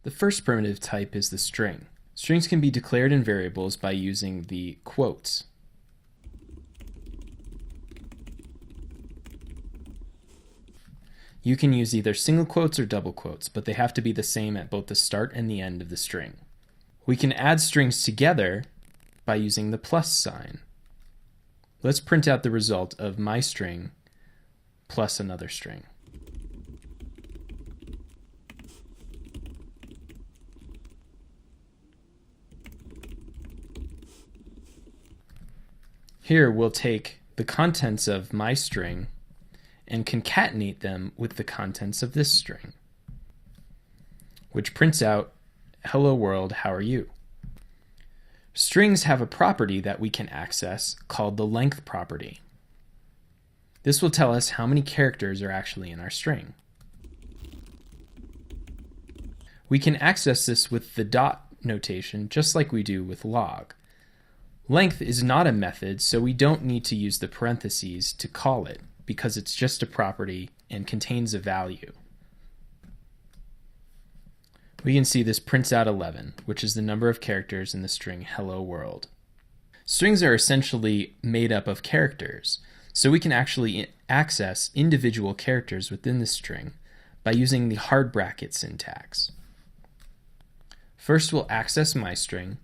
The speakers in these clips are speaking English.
The first primitive type is the string. Strings can be declared in variables by using the quotes. You can use either single quotes or double quotes, but they have to be the same at both the start and the end of the string. We can add strings together by using the plus sign. Let's print out the result of my string plus another string. Here we'll take the contents of my string and concatenate them with the contents of this string, which prints out, "Hello world, how are you?" Strings have a property that we can access called the length property. This will tell us how many characters are actually in our string. We can access this with the dot notation just like we do with log. Length is not a method, so we don't need to use the parentheses to call it, because it's just a property and contains a value. We can see this prints out 11, which is the number of characters in the string hello world. Strings are essentially made up of characters, so we can actually access individual characters within the string by using the hard bracket syntax. First we'll access my string,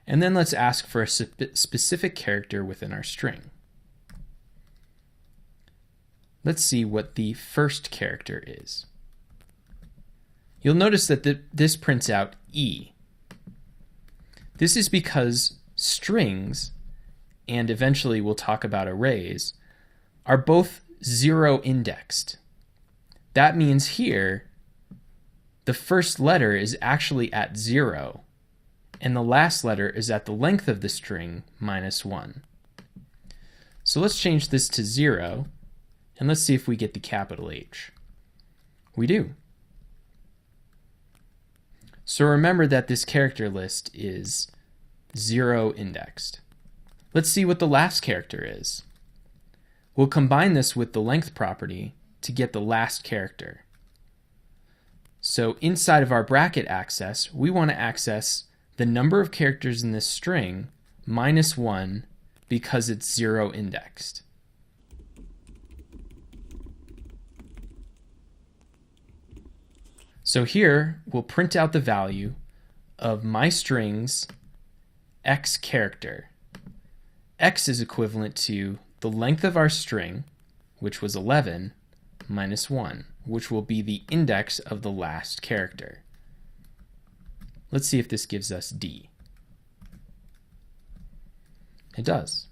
and then let's ask for a specific character within our string. Let's see what the first character is. You'll notice that this prints out E. This is because strings, and eventually we'll talk about arrays, are both zero indexed. That means here the first letter is actually at 0, and the last letter is at the length of the string minus 1. So let's change this to 0, and let's see if we get the capital H. We do. So remember that this character list is 0 indexed. Let's see what the last character is. We'll combine this with the length property to get the last character. So inside of our bracket access, we want to access the number of characters in this string minus 1 because it's 0 indexed. So here we'll print out the value of my string's x character. X is equivalent to the length of our string, which was 11, minus 1, which will be the index of the last character. Let's see if this gives us D. It does.